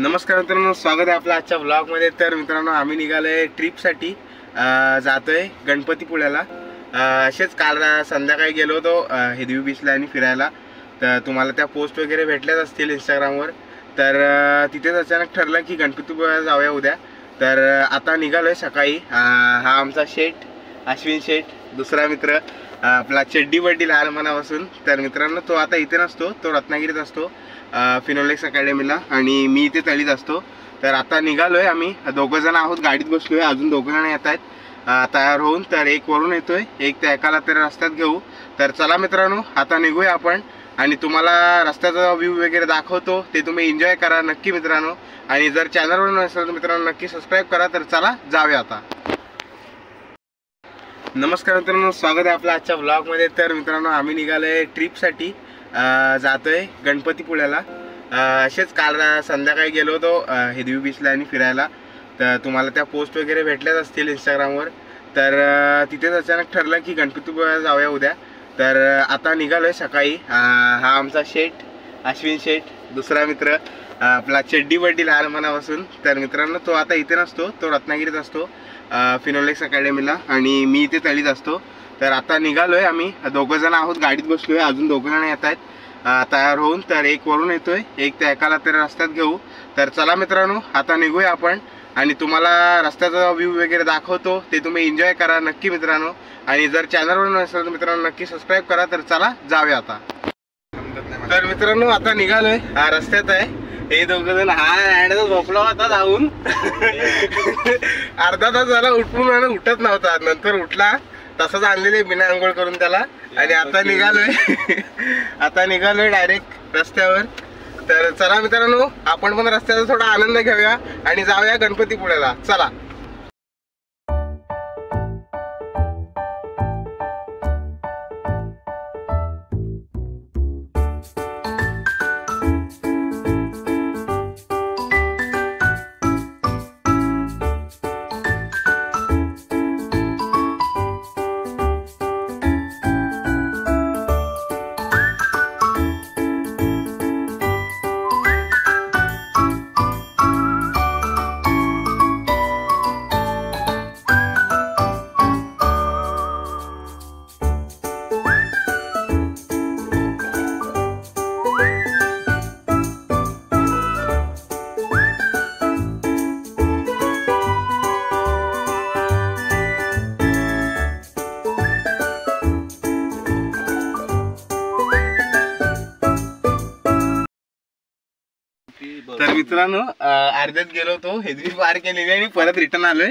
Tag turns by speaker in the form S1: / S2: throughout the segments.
S1: नमस्कार मित्रांनो, स्वागत आहे आपलं आजच्या ब्लॉगमध्ये। तर मित्रांनो, आम्ही निघालोय ट्रिपसाठी, जातोय गणपतीपुळ्याला। असेच काल संध्याकाळी गेलो होतो हेदवी बीचला आणि फिरायला। तर तुम्हाला त्या पोस्ट वगैरे भेटल्याच असतील इंस्टाग्रामवर। तर तिथेच अचानक ठरलं की गणपतीपुळ्याला जाऊया उद्या। तर आता निघालोय सकाळी। हा आमचा शेठ अश्विन शेठ, दुसरा मित्र आपला चड्डी बड्डी लहानपणापासून। तर मित्रांनो, तो आता इथे नसतो, तो रत्नागिरीत असतो फिनोलेक्स अकॅडमीला, आणि मी इथे तळीत असतो। तर आता निघालोय, आम्ही दोघं जण आहोत, गाडीत बसलोय, अजून दोघं जण येत आहेत तयार होऊन। तर एक वरून येतोय, एक त्या एकाला तर रस्त्यात घेऊ। तर चला मित्रांनो, आता निघूया आपण आणि तुम्हाला रस्त्याचा व्ह्यू वगैरे दाखवतो, ते तुम्ही एन्जॉय करा नक्की मित्रांनो। आणि जर चॅनलवर नसेल तर मित्रांनो नक्की सबस्क्राईब करा। तर चला जाऊया आता। नमस्कार मित्रांनो, स्वागत आहे आपलं आजच्या ब्लॉगमध्ये। तर मित्रांनो, आम्ही निघालोय ट्रिपसाठी, जातोय गणपतीपुळ्याला। असेच काल संध्याकाळी गेलो होतो हेदवी बीचला आणि फिरायला। तर तुम्हाला त्या पोस्ट वगैरे भेटल्याच असतील इंस्टाग्रामवर। तर तिथेच अचानक ठरलं की गणपतीपुळ्याला जाऊया उद्या। तर आता निघालोय सकाळी। हा आमचा शेठ अश्विन शेठ, दुसरा मित्र आपला चड्डी बड्डी लहानपणापासून। तर मित्रांनो, तो आता इथे नसतो, तो रत्नागिरीत असतो फिनोलेक्स अकॅडमीला, आणि मी इथे तळीत असतो। तर आता निघालोय, आम्ही दोघं जण आहोत, गाडीत बसलोय, अजून दोघं जण येत आहेत तयार होऊन। तर एक वरून येतोय, एक त्या एकाला तर रस्त्यात घेऊ। तर चला मित्रांनो, आता निघूया आपण आणि तुम्हाला रस्त्याचा व्ह्यू वगैरे दाखवतो, ते तुम्ही एन्जॉय करा नक्की मित्रांनो। आणि जर चॅनलवर नसेल तर मित्रांनो नक्की सबस्क्राईब करा। तर चला जाऊया आता। तर मित्रांनो, आता निघालोय, हा रस्त्यात आहे, हे दोघं जण। हा झोपला होता जाऊन अर्धा तास झाला, उठत नव्हता, नंतर उठला, तसंच आणलेले बिना आंघोळ करून त्याला। आणि आता निघालोय डायरेक्ट रस्त्यावर। तर चला मित्रांनो, आपण पण रस्त्याचा थोडा आनंद घेऊया आणि जाऊया गणपतीपुळ्याला, चला। तर मित्रांनो, अर्ध्यात गेलो होतो, हेदवी पार केलेली आणि परत रिटर्न आलोय।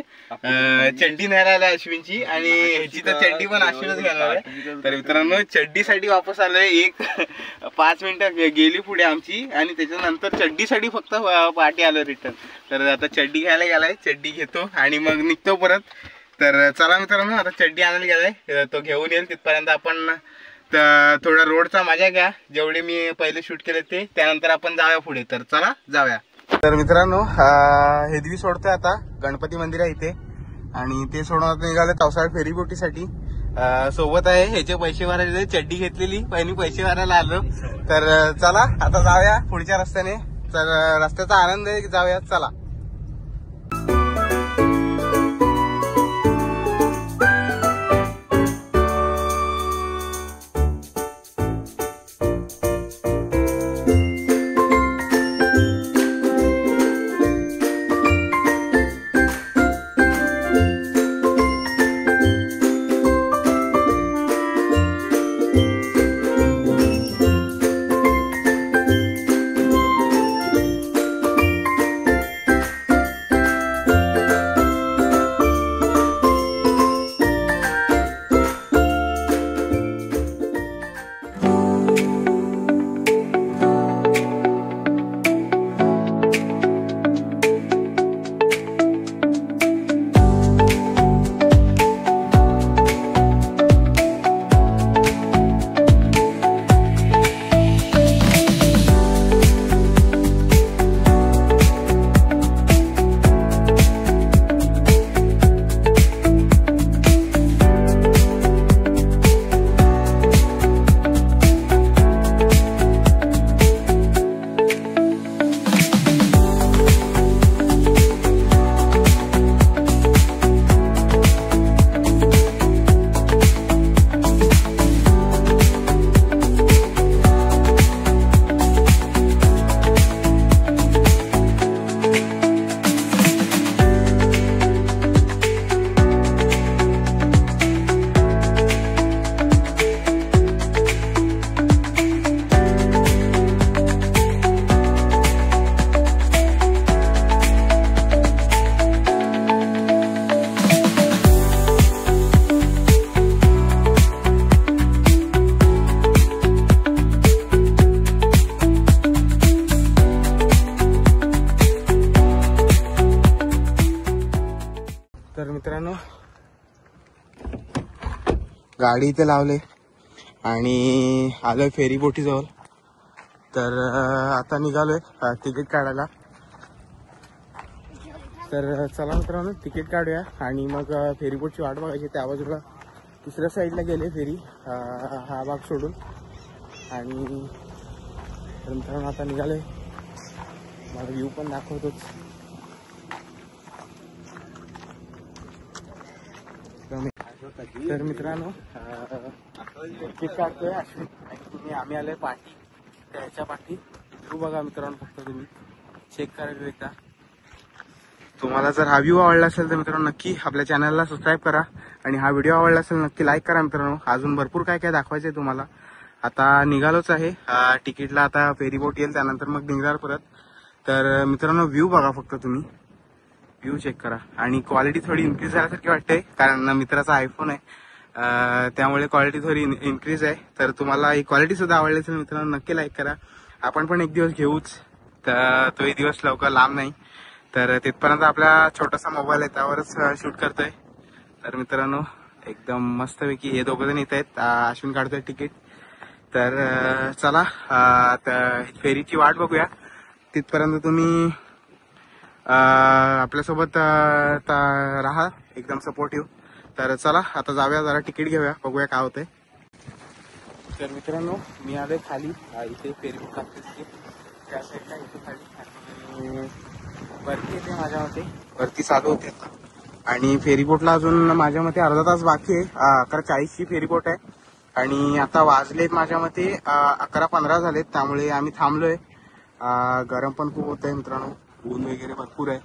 S1: चड्डी नाही राहिला अश्विनची, आणि ह्याची तर चड्डी पण अश्विनच घालणार आहे। तर मित्रांनो, चड्डीसाठी वापस आलोय। एक 5 मिनिटं गेली पुढे आमची, आणि त्याच्यानंतर चड्डीसाठी फक्त पाठी आलो रिटर्न। तर आता चड्डी घ्यायला गेलाय, चड्डी घेतो आणि मग निघतो परत। तर चला मित्रांनो, आता चड्डी आणायला गेलाय, तो घेऊन येईल। तिथपर्यंत आपण थोडा रोडचा मजा घ्या, जेवढे मी पहिले शूट केले ते, त्यानंतर आपण जाऊया पुढे। तर चला जाऊया। तर मित्रांनो, हेदवी सोडतोय आता, गणपती मंदिर आहे इथे, आणि ते सोडून आता निघाले पावसाळ्यात फेरीबोटीसाठी। सोबत आहे ह्याचे पैसे भरायचे, चड्डी घेतलेली, पहिली पैसे भरायला आलो। तर चला आता जाऊया पुढच्या रस्त्याने। तर रस्त्याचा आनंद आहे, जाऊया, चला। तर मित्रांनो गाडी इथे लावले आणि आलोय फेरी बोटीजवळ. तर आता निघालोय तिकीट काढायला. तर चला मित्रांनो तिकीट काढूया आणि मग फेरीबोटची वाट बघायची. त्या बाजूला दुसऱ्या साईडला गेले फेरी हा भाग सोडून. आणि मित्रांनो आता निघाले. मला व्ह्यू पण दाखवतोच. तर मित्रांनो तिकीट काढतोय अश्विन. आम्ही आलोय पाठी. त्याच्या पाठी व्ह्यू बघा मित्रांनो. फक्त तुम्ही चेक करायला एकदा. तुम्हाला जर हा व्ह्यू आवडला असेल तर मित्रांनो नक्की आपल्या चॅनलला सबस्क्राईब करा. आणि हा व्हिडिओ आवडला असेल नक्की लाईक करा मित्रांनो. अजून भरपूर काय काय दाखवायचं आहे तुम्हाला. आता निघालोच आहे. तिकीटला आता फेरी बोट येईल त्यानंतर मग निघणार परत. तर मित्रांनो व्ह्यू बघा फक्त तुम्ही. व्ह्यू चेक करा. आणि क्वालिटी थोडी इन्क्रीज झाल्यासारखी वाटते कारण मित्राचा आयफोन आहे त्यामुळे क्वालिटी थोडी इन्क्रीज आहे. तर तुम्हाला ही क्वालिटी सुद्धा आवडली असेल मित्रांनो नक्की लाईक करा. आपण पण एक दिवस घेऊच. तर तोही दिवस लवकर लांब नाही. तर तिथपर्यंत आपला छोटासा मोबाईल आहे त्यावरच शूट करतोय. तर मित्रांनो एकदम मस्तपैकी हे दोघं जण येत आहेत. अश्विन काढतोय तिकीट. तर चला फेरीची वाट बघूया. तिथपर्यंत तुम्ही आपल्यासोबत राहा एकदम सपोर्टिव्ह. तर चला आता जाऊया जरा तिकीट घेऊया बघूया काय होतंय. तर मित्रांनो मी आलोय खाली. इथे फेरी बोट लागते त्या साईडला इथे खाली. आणि वरती येते माझ्या मते. वरती चालू होते आता. आणि फेरीबोटला अजून माझ्या मते अर्धा तास बाकी आहे. 11:40ची फेरीबोट आहे. आणि आता वाजलेत माझ्या मते 11:15 झालेत. त्यामुळे आम्ही थांबलोय. गरम पण खूप होत आहे मित्रांनो. ऊन वगैरे भरपूर आहे.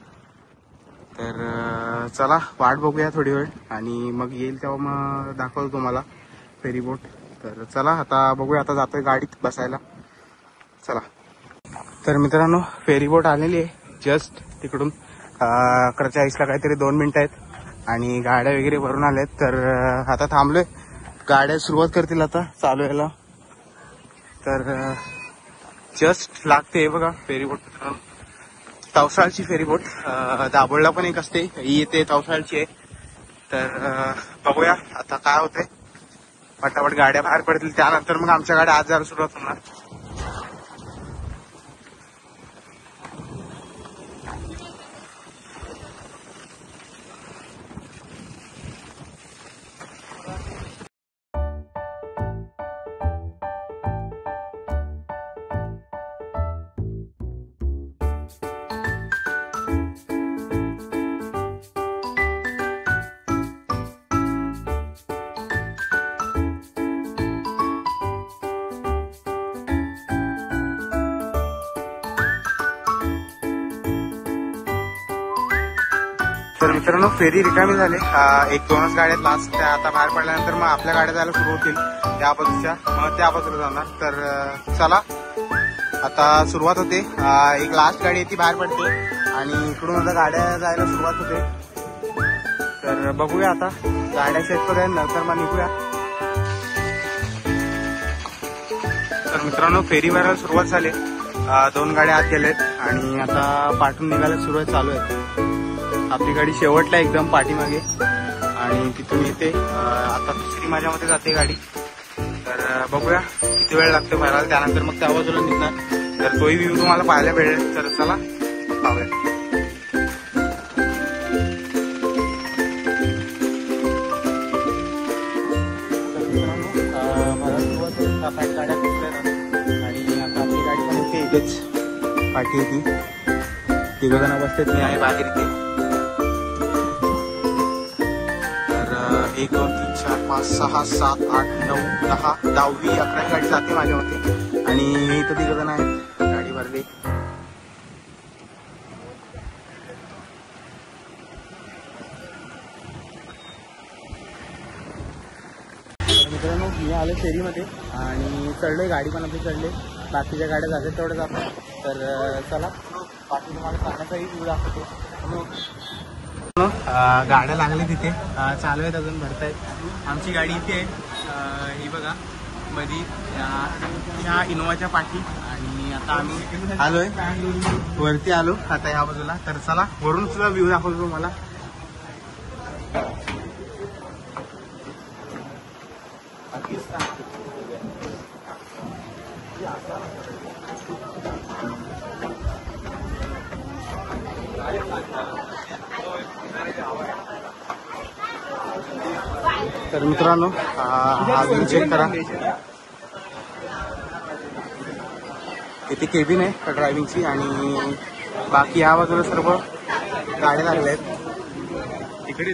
S1: तर चला वाट बघूया थोडी वेळ आणि मग येईल तेव्हा मग दाखवतो तुम्हाला फेरीबोट. तर चला आता बघूया. आता जातोय गाडीत बसायला. चला. तर मित्रांनो फेरीबोट आलेली आहे जस्ट तिकडून. 11:40ला काहीतरी 2 मिनिटं आहेत. आणि गाड्या वगैरे भरून आल्यात. तर आता थांबलोय. गाड्या सुरुवात करतील आता चालू यायला. तर जस्ट लागते बघा फेरीबोट. तवसाळची फेरीबोट. दाभोळला पण एक असते. ही येते तवसाळची आहे. तर बघूया आता काय होतंय. पटापट गाड्या बाहेर पडतील त्यानंतर मग आमच्या गाड्या आज जायला सुरुवात होणार. तर मित्रांनो फेरी रिकामी झाले. 1-2च गाड्या लास्ट त्या आता बाहेर पडल्यानंतर मग आपल्या गाड्या जायला सुरू होतील त्या बाजूच्या. मग त्या बाजूला जाणार. तर चला आता सुरुवात होते. एक लास्ट गाडी ती बाहेर पडते आणि इकडून आता गाड्या जायला सुरुवात होते. तर बघूया आता गाड्या सेट करूया नंतर मग निघूया. तर मित्रांनो फेरी भरायला सुरुवात झाली. 2 गाड्या आत गेलेत आणि आता पाठून निघायला सुरुवात चालू आहे. आपली गाडी शेवटला एकदम पाठीमागे आणि तिथून येते. आता दुसरी माझ्या मते जाते गाडी. तर बघूया किती वेळ लागतो भरायला. त्यानंतर मग त्या बाजूला निघणार. तर तोही व्ह्यू तुम्हाला पाहायला भेटेल. तर चला पाहूया. गाड्या आणि आता आपली गाडी पण इथे इथेच पाठी होती. 3 जण बसतात. मी आहे बाहेर इथे. 1 2 3 4 5 6 7 8 9 10 10वी 11वी गाडी जाते माझ्या मते. आणि इथं 3 जण आहेत. गाडी भरली. मित्रांनो मी आलो फेरीमध्ये आणि चढलोय. गाडी पण आपली चढले. बाकीच्या गाड्या जातात तेवढं जातात. तर चला बाकी तुम्हाला सांगण्याचाही व्ह्यू दाखवतो. गाड्या लागल्या तिथे चालू आहेत अजून भरतायत. आमची गाडी इथे आहे ही बघा मध्ये ह्या इनोवाच्या पाठी. आणि आता आम्ही आलोय वरती आलो आता ह्या बाजूला. तर चला वरून सुद्धा व्ह्यू दाखवतो तुम्हाला. तर मित्रांनो हा व्ह्यू चेक करा. इथे केबिन आहे ड्रायव्हिंगची आणि बाकी या बाजूला सर्व गाड्या लागल्या आहेत. इकडे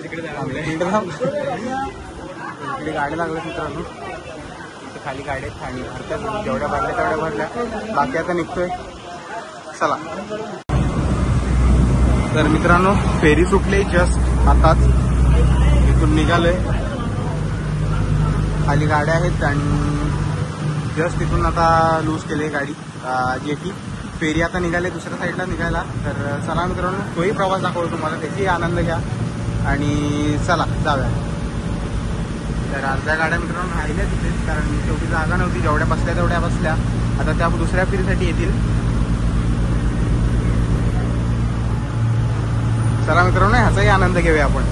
S1: गाड्या लागल्यात मित्रांनो. इथे खाली गाड्या आहेत आणि भरत्या जेवढ्या भरल्या तेवढ्या भरल्या. बाकी आता निघतोय. चला. तर मित्रांनो फेरी सुटली जस्ट आताच. इथून निघालोय. खाली गाड्या आहेत आणि जस्ट इथून आता लूज केली गाडी जेटी. फेरी आता निघाले दुसऱ्या साईडला निघायला. तर चला मित्रांनो तोही प्रवास दाखवतो तुम्हाला, त्याची आनंद घ्या आणि चला जाऊया. तर अर्ध्या गाड्या मित्रांनो राहिल्या तिथेच, कारण शेवटी जागा नव्हती. जेवढ्या बसल्या तेवढ्या बसल्या. आता त्या दुसऱ्या फेरीसाठी येतील. चला मित्रांनो ह्याचाही आनंद घेऊया आपण.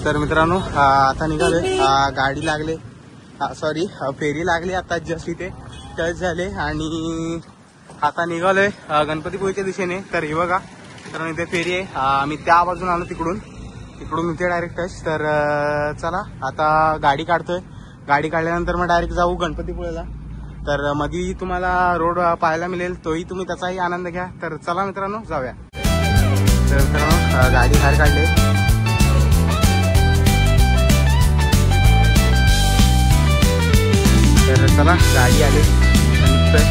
S1: तर मित्रांनो आता निघालोय. गाडी लागले सॉरी फेरी लागली आता जस्ट इथे टच झाले आणि आता निघालोय गणपतीपुळेच्या दिशेने. तर हे बघा तर इथे फेरी आहे. आम्ही त्या बाजून आलो तिकडून इथे डायरेक्ट टच. तर चला आता गाडी काढतोय. गाडी काढल्यानंतर मग डायरेक्ट जाऊ गणपतीपुळेला. तर मध्ये तुम्हाला रोड पाहायला मिळेल, तोही तुम्ही त्याचाही आनंद घ्या. तर चला मित्रांनो जाऊया. तर मित्रांनो गाडी बाहेर काढली. तर चला गाडी आली निघतोय.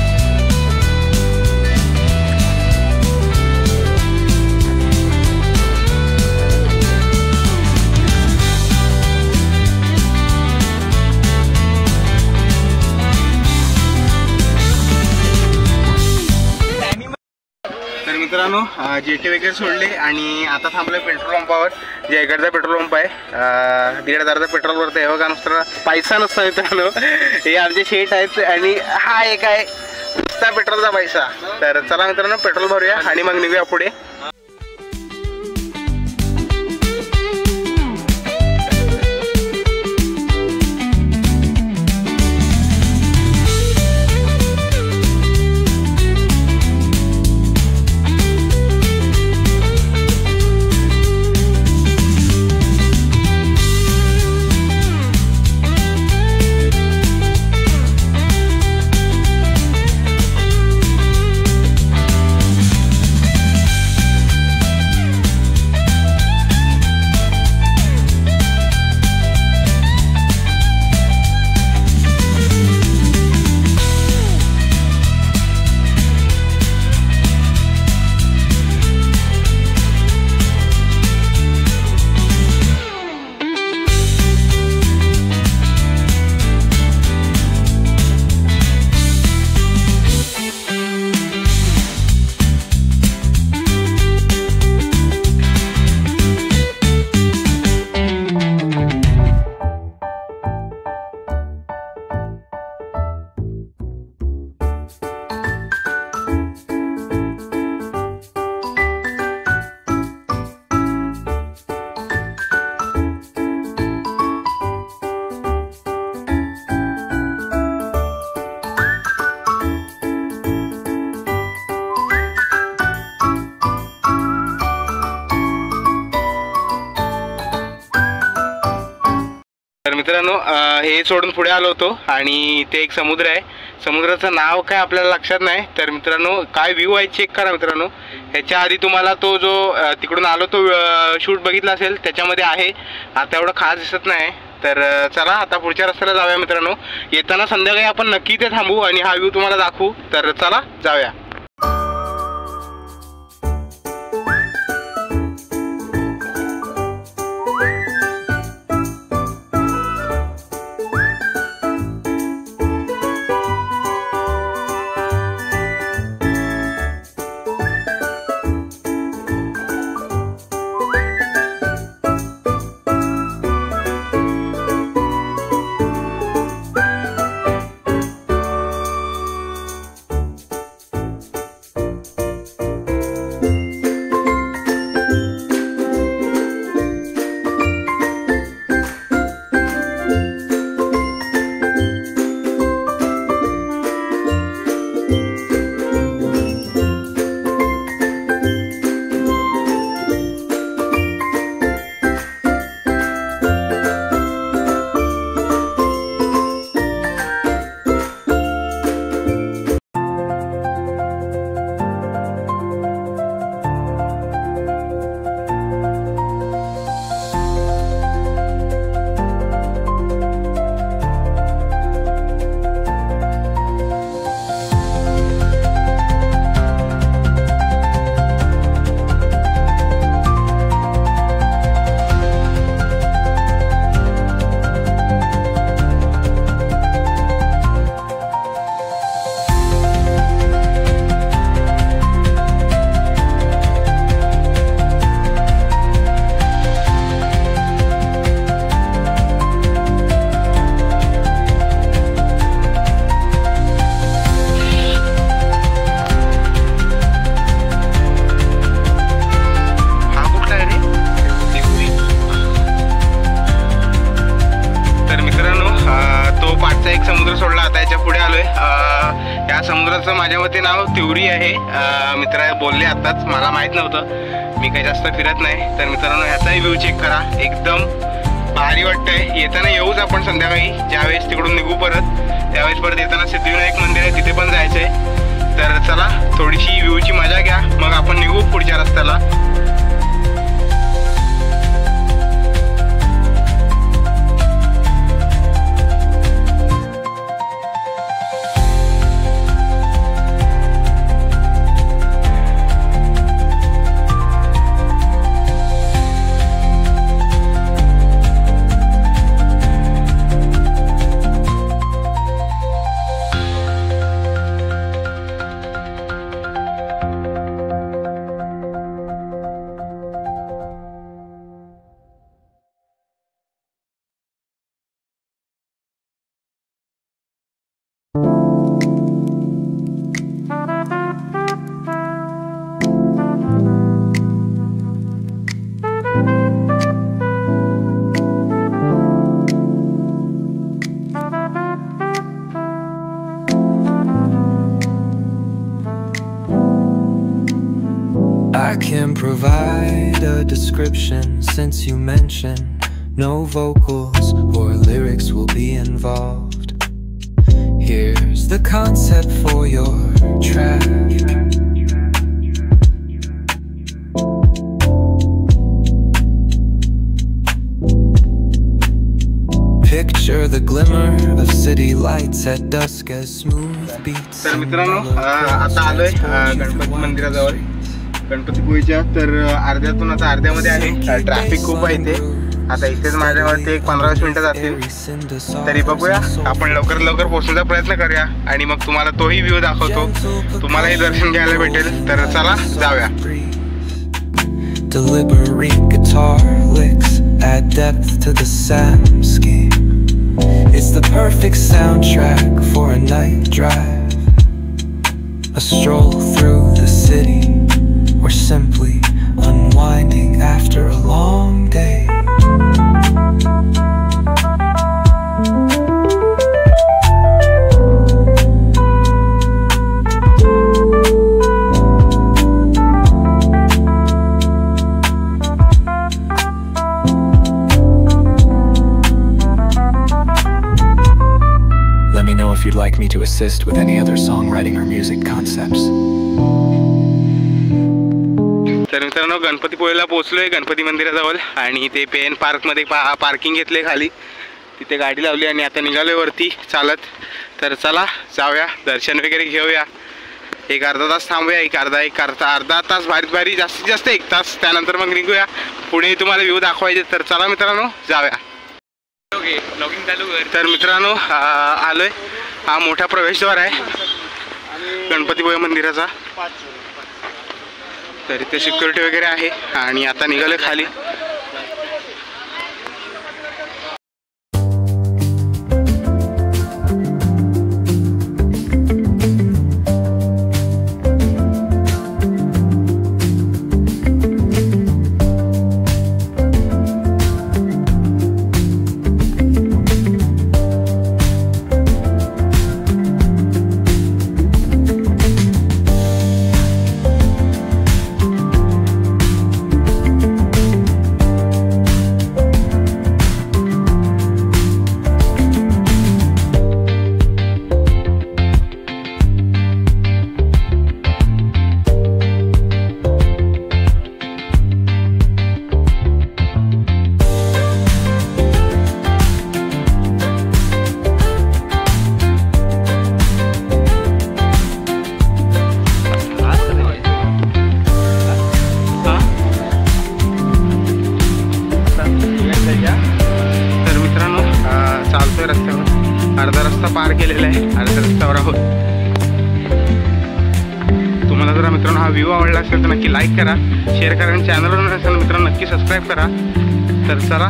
S1: तर मित्रांनो जेटी वगैरे सोडले आणि आता थांबलोय पेट्रोल पंपावर. जे इकडचा पेट्रोल पंप आहे 1,500 पेट्रोल वरती आहे बघा. नुसतं पैसा नसता मित्रांनो. हे आमचे शेट आहेत आणि हा एक आहे नुसता पेट्रोलचा पैसा. तर चला मित्रांनो पेट्रोल भरूया आणि मग निघूया पुढे. मित्रांनो हे सोडून पुढे आलो होतो आणि इथे एक समुद्र आहे. समुद्राचं नाव काय आपल्याला लक्षात नाही. तर मित्रांनो काय व्ह्यू आहे चेक करा मित्रांनो. ह्याच्या आधी तुम्हाला तो जो तिकडून आलो तो शूट बघितला असेल त्याच्यामध्ये आहे. आता एवढं खास दिसत नाही. तर चला आता पुढच्या रस्त्याला जाऊया मित्रांनो. येताना संध्याकाळी आपण नक्की इथे थांबू आणि हा व्ह्यू तुम्हाला दाखवू. तर चला जाऊया. या समुद्राचं माझ्या मते नाव तिवरी आहे. मित्र बोलले आताच, मला माहीत नव्हतं. मी काही जास्त फिरत नाही. तर मित्रांनो ह्याचाही व्ह्यू चेक करा, एकदम भारी वाटतंय. येताना येऊच आपण संध्याकाळी, ज्यावेळेस तिकडून निघू परत त्यावेळेस परत येताना सिद्धिविनायक मंदिर आहे तिथे पण जायचं आहे. तर चला थोडीशी व्ह्यूची मजा घ्या, मग आपण निघू पुढच्या रस्त्याला.
S2: I can provide a description since you mentioned no vocals or lyrics will be involved. Here's the concept for your track. Picture the glimmer of city lights at dusk as smooth beats.
S1: तर मित्रांनो आता आलोय गणपती मंदिराजवळ, गणपतीपुळेच्या. तर अर्ध्यातून आता अर्ध्यामध्ये आहे. Traffic खूप आहे इथे. आता इथेच माझ्यावरती एक 15-20 मिनिटं जातील. तरी बघूया, आपण लवकर लवकर पोहोचण्याचा प्रयत्न करूया आणि मग तुम्हाला तोही व्ह्यू दाखवतो, तुम्हालाही दर्शन घ्यायला भेटेल. तर चला जाऊया.
S2: Deliberate guitar licks add depth to the soundscape. It's the perfect soundtrack for a night drive, a stroll through the city, or simply unwinding after a long day. me to assist with any other songwriting or music concepts.
S1: तर मित्रांनो गणपतीपुळेला पोहोचलोय गणपती मंदिराजवळ आणि ते pen पार्कमध्ये parking घेतले खाली, तिथे गाडी लावली आणि आता निघालोय वरती चालत. तर चला जाऊया, दर्शन वगैरे घेऊया, एक अर्धा तास थांबूया, एक अर्धा तास भारी जास्तीत जास्त 1 तास, त्यानंतर मग निघूया. पुढे तुम्हाला व्ह्यू दाखवायचे. तर चला मित्रांनो जाऊया. तर मित्रांनो आलोय, हा मोठा प्रवेशद्वार आहे गणपतीपुळे मंदिराचा. तर इथे सिक्युरिटी वगैरे आहे आणि आता निघालोय खाली. अर्धा रस्ता पार केलेला आहे, अर्ध्या रस्त्यावर आहोत. तुम्हाला जर मित्रांनो हा व्ह्यू आवडला असेल तर नक्की लाईक करा, शेअर करा आणि चॅनलवर नसेल मित्रांनो नक्की सबस्क्राईब करा. तर चला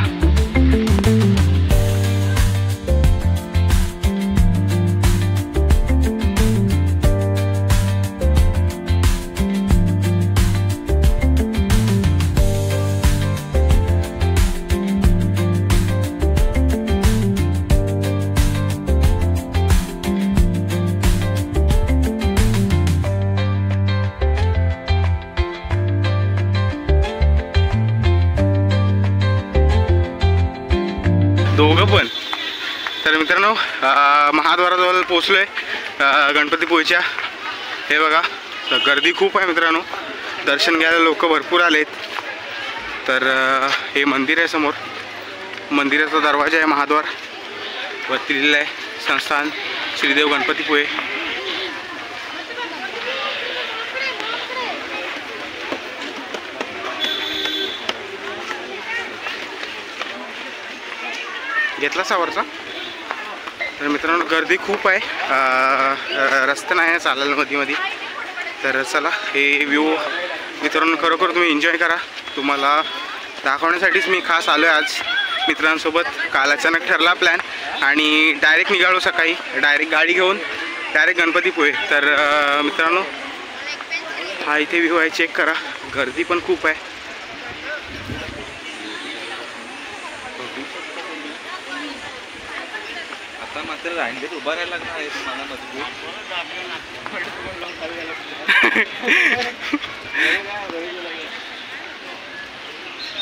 S1: दोघं पण. तर मित्रांनो महाद्वाराजवळ पोचलोय गणपतीपुळेच्या. हे बघा गर्दी खूप आहे मित्रांनो, दर्शन घ्यायला लोक भरपूर आलेत. तर हे मंदिर आहे समोर, मंदिराचा दरवाजा आहे महाद्वार, वरती लिहिलं आहे संस्थान श्रीदेव गणपतीपुळे. घेतला सावरचा. तर मित्रांनो गर्दी खूप आहे, रस्ता नाही आहे चालायला मध्ये. तर चला हे व्ह्यू मित्रांनो खरोखर तुम्ही एन्जॉय करा. तुम्हाला दाखवण्यासाठीच मी खास आलो आहे आज मित्रांसोबत. काल अचानक ठरला प्लॅन आणि डायरेक्ट निघालो सकाळी, डायरेक्ट गाडी घेऊन डायरेक्ट गणपतीपुळे. तर मित्रांनो हा इथे व्ह्यू आहे, चेक करा, गर्दी पण खूप आहे.
S3: मात्र रांगेत उभा राहायला लागणार आहे तुम्हाला मजबूत.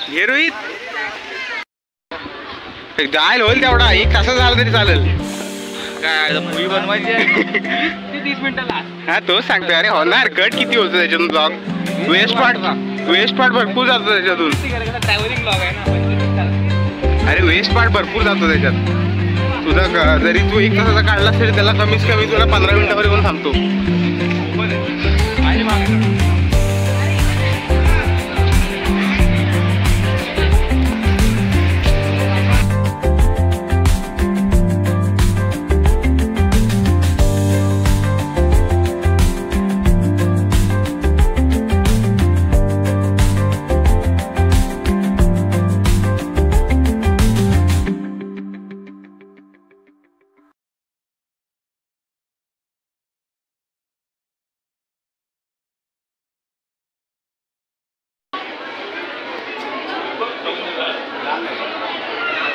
S1: हे रोहित जायला होईल तेवढा 1 तास झाला तरी चालेल.
S3: काय मूवी बनवायची आहे 30 मिनिटाला.
S1: हा तोच सांगतोय. अरे होणार कट किती होतं त्याच्यातून, ब्लॉग वेस्ट पार्ट भरपूर जातो त्याच्यातून.
S3: ट्रॅव्हलिंग ब्लॉग आहे ना.
S1: अरे वेस्ट पार्ट भरपूर जातो त्याच्यात. तुझा जरी तू 1 तासाचा काढला तरी त्याला कमीत कमी तुला 15 मिनिटावर येऊन थांबतो.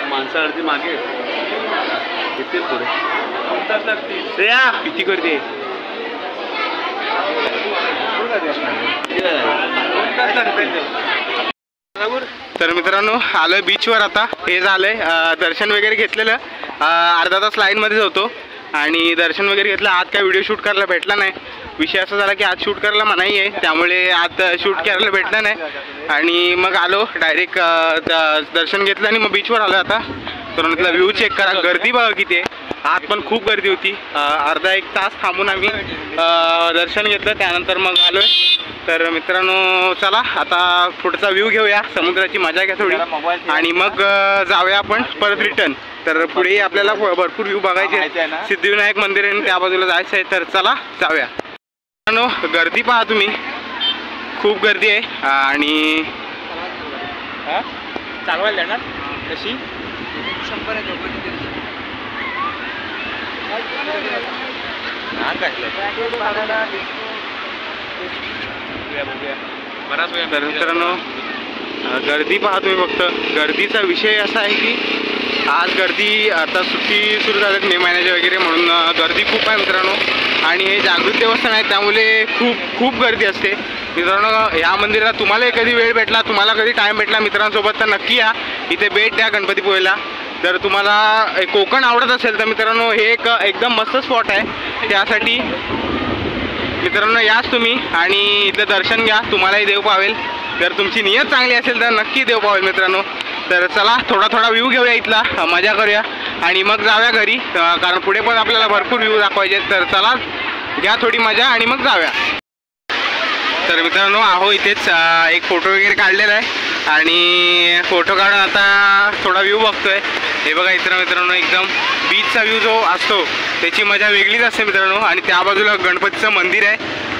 S3: माणसावरती मागे येतील पुढे
S1: किती करते. तर मित्रांनो आलोय बीचवर. आता हे झालंय दर्शन वगैरे घेतलेलं, अर्धा तास लाईन मध्येच होतो आणि दर्शन वगैरे घेतलं. आत काय व्हिडिओ शूट करायला भेटला नाही. विषय असा झाला की आज शूट करायला मनाई आहे, त्यामुळे आत शूट करायला भेटलं नाही. आणि मग आलो डायरेक्ट दर्शन घेतलं आणि मग बीचवर आलो. आता तर म्हटलं व्ह्यू चेक करा, गर्दी बघा किती आहे. आत पण खूप गर्दी होती. अर्धा एक तास थांबून आम्ही दर्शन घेतलं, त्यानंतर मग आलो आहे. तर मित्रांनो चला आता पुढचा व्ह्यू घेऊया, समुद्राची मजा घ्या थोडी आणि मग जाऊया आपण परत रिटर्न. तर पुढेही आपल्याला भरपूर व्ह्यू बघायचे आहे. सिद्धिविनायक मंदिर आहे त्या बाजूला जायचं आहे, तर चला जाऊया. मित्रांनो गर्दी पहा तुम्ही, खूप गर्दी आहे. आणि चांगला जाणार कशी 100 आहे तर मित्रांनो गर्दी पहा तुम्ही. फक्त गर्दीचा विषय असा आहे की आज गर्दी, आता सुट्टी सुरू झाल्यात मे महिन्याच्या वगैरे, म्हणून गर्दी खूप आहे मित्रांनो. आणि हे जागृत देवस्थान आहे त्यामुळे खूप गर्दी असते मित्रांनो. या मंदिरात तुम्हाला कधी वेळ भेटला, तुम्हाला कधी टाईम भेटला मित्रांसोबत तर नक्की या, इथे भेट द्या गणपतीपुळेला. जर तुम्हाला कोकण आवडत असेल तर मित्रांनो हे एक एकदम मस्त स्पॉट आहे. त्यासाठी मित्रांनो याच तुम्ही आणि इथलं दर्शन घ्या, तुम्हालाही देव पावेल. जर तुमची नियत चांगली असेल तर नक्की देव पावेल मित्रांनो. तर चला थोडा व्ह्यू घेऊया, इथला मजा करूया आणि मग जाऊया घरी, कारण पुढे पण आपल्याला भरपूर व्ह्यू दाखवायचे. तर चला घ्या थोडी मजा आणि मग जाऊया. तर मित्रांनो आहो इथेच एक फोटो वगैरे काढलेला आहे आणि फोटो काढून आता थोडा व्ह्यू बघतोय. हे बघा मित्रांनो एकदम बीचचा व्ह्यू जो असतो त्याची मजा वेगळीच असते मित्रांनो. आणि त्या बाजूला गणपतीचं मंदिर आहे.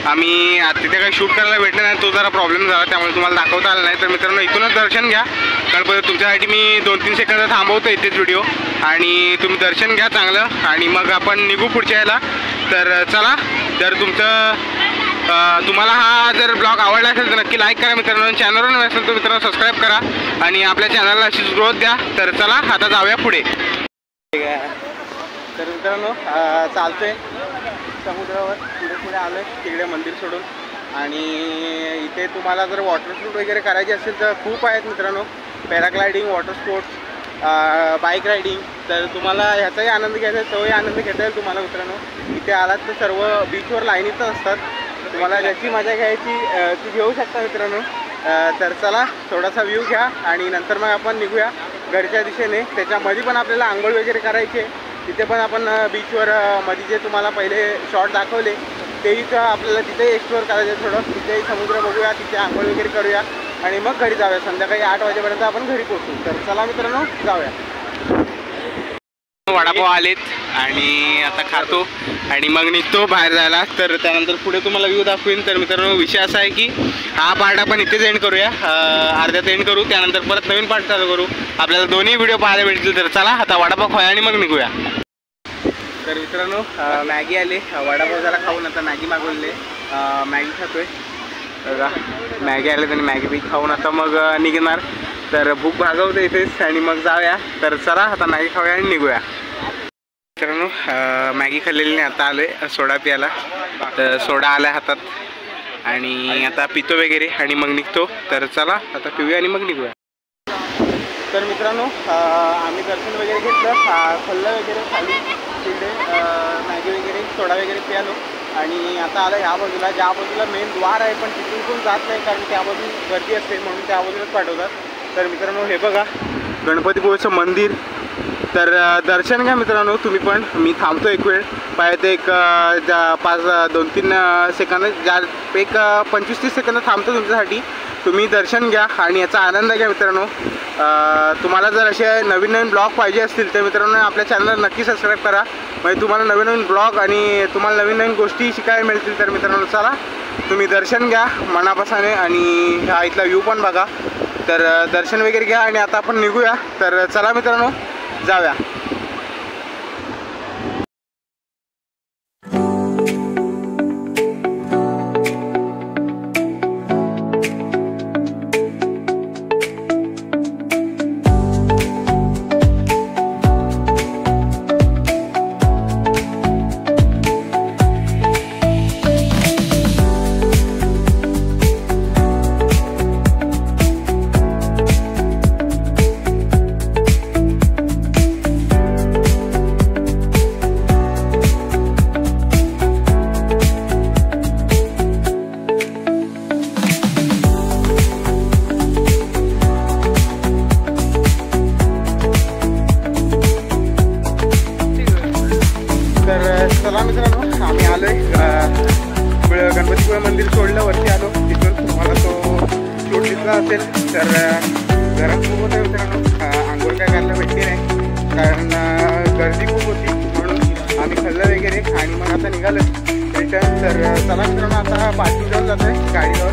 S1: आम्ही तिथे काही शूट करायला भेटलं नाही, तो जरा प्रॉब्लेम झाला त्यामुळे तुम्हाला दाखवता आला नाही. तर मित्रांनो इथूनच दर्शन घ्या गणपती. तुमच्यासाठी मी 2-3 सेकंद थांबवतो इथेच व्हिडिओ आणि तुम्ही दर्शन घ्या चांगलं आणि मग आपण निघू पुढच्या याला. तर चला, जर तुम्हाला हा जर ब्लॉग आवडला असेल तर नक्की लाईक करा मित्रांनो. चॅनलवर नवीन असेल तर मित्रांनो सबस्क्राईब करा आणि आपल्या चॅनलला अशीच ग्रोथ द्या. तर चला आता जाऊया पुढे. तर मित्रांनो चालतोय समुद्रावर, पुढे आलो आहे तिकडे मंदिर सोडून. आणि इथे तुम्हाला जर वॉटर स्पोर्ट वगैरे करायचे असेल तर खूप आहेत मित्रांनो. Paragliding, water sports, bike riding. तर तुम्हाला ह्याचाही आनंद घ्यायचा आहे, तोही आनंद घेता येईल तुम्हाला मित्रांनो. इथे आलात तर सर्व बीचवर लाईनीतच असतात, तुम्हाला ज्याची मजा घ्यायची ती घेऊ शकता मित्रांनो. तर चला थोडासा व्ह्यू घ्या आणि नंतर मग आपण निघूया घरच्या दिशेने. त्याच्यामध्ये पण आपल्याला आंघोळ वगैरे करायची आहे. तिथे पण आपण बीचवर मध्ये जे तुम्हाला पहिले शॉट दाखवले तेही आपल्याला तिथे एक्सप्लोअर करायचं आहे थोडं. तिथेही समुद्र बघूया, तिथे आंघोळ वगैरे करूया आणि मग घरी जाऊया. संध्याकाळी 8 वाजेपर्यंत आपण घरी पोहोचू. तर चला मित्रांनो जाऊया. वडापाव आलेत आणि आता खातो आणि मग निघतो बाहेर जायला. तर त्यानंतर पुढे तुम्हाला व्ह्यू दाखवेन. तर मित्रांनो विषय असा आहे की हा पार्ट आपण इथेच एंड करूया, अर्ध्यात एंड करू, त्यानंतर परत नवीन पार्ट चालू करू. आपल्याला दोन्ही व्हिडिओ पाहायला भेटतील. तर चला आता वडापाव खाऊया आणि मग निघूया. तर मित्रांनो मॅगी आले, वडापाव जरा खाऊन आता मॅगी मागवले, मॅगी खातोय. मॅगी आले आणि मॅगी बी खाऊन आता मग निघणार. तर भूक भागवते इथेच आणि मग जाऊया. तर चला आता मॅगी खाऊया आणि निघूया. मित्रांनो मॅगी खाल्लेली आता आलो आहे सोडा प्यायला. तर सोडा आला हातात आणि आता पितो वगैरे आणि मग निघतो. तर चला आता पिऊया आणि मग निघूया. तर मित्रांनो आम्ही दर्शन वगैरे घेतलं, खाल्लं वगैरे, खाली तिकडे मॅगी वगैरे सोडा वगैरे प्यालो आणि आता आलं ह्या बाजूला, ज्या बाजूला मेन द्वार आहे पण तिथून कोण जात नाही कारण त्या बाजून गर्दी असते म्हणून त्या बाजूलाच पाठवतात. तर मित्रांनो हे बघा गणपतीपुळेचं मंदिर. तर दर्शन घ्या मित्रांनो तुम्ही पण. मी थांबतो एक वेळ, पाहिजे एक 2-3 सेकंद, ज्या एक 25-30 सेकंद थांबतो तुमच्यासाठी. तुम्ही दर्शन घ्या आणि याचा आनंद घ्या मित्रांनो. तुम्हाला जर असे नवीन ब्लॉग पाहिजे असतील तर मित्रांनो आपल्या चॅनलला नक्की सबस्क्राईब करा, म्हणजे तुम्हाला नवीन ब्लॉग आणि तुम्हाला नवीन गोष्टी शिकायला मिळतील. तर मित्रांनो चला तुम्ही दर्शन घ्या मनापासाने आणि हा इथला व्ह्यू पण बघा. तर दर्शन वगैरे घ्या आणि आता आपण निघूया. तर चला मित्रांनो जाऊया. चला मित्रांनो, आम्ही आलोय गणपतीपुळे मंदिर सोडलं, वरती आलो. तिथून तुम्हाला तो शूट दिसला असेल. तर गरम खूप होतं मित्रांनो, आंघोळ काय करायला भेटली नाही कारण गर्दी खूप होती. म्हणून आम्ही खाल्लं वगैरे आणि मग आता निघालो रिटर्न. तर चला मित्रांनो, आता पार्किंग जाऊन जातोय गाडीवर.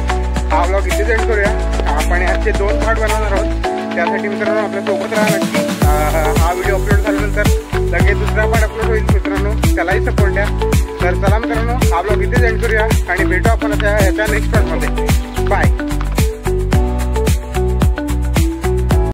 S1: हा व्लॉग इथे एंड करूया. आपण याचे 2 पार्ट बनवणार आहोत. त्यासाठी मित्रांनो आपल्या सोबत राहा नक्की. हा व्हिडिओ अपलोड झाल्यानंतर लगेच दुसरा पार्ट अपलोड होईल मित्रांनो, त्यालाही सपोर्ट द्या. तर चला मित्रांनो, हा व्लॉग इथेच एंड करूया आणि भेटू आपण याच्या नेक्स्ट पार्टमध्ये. बाय.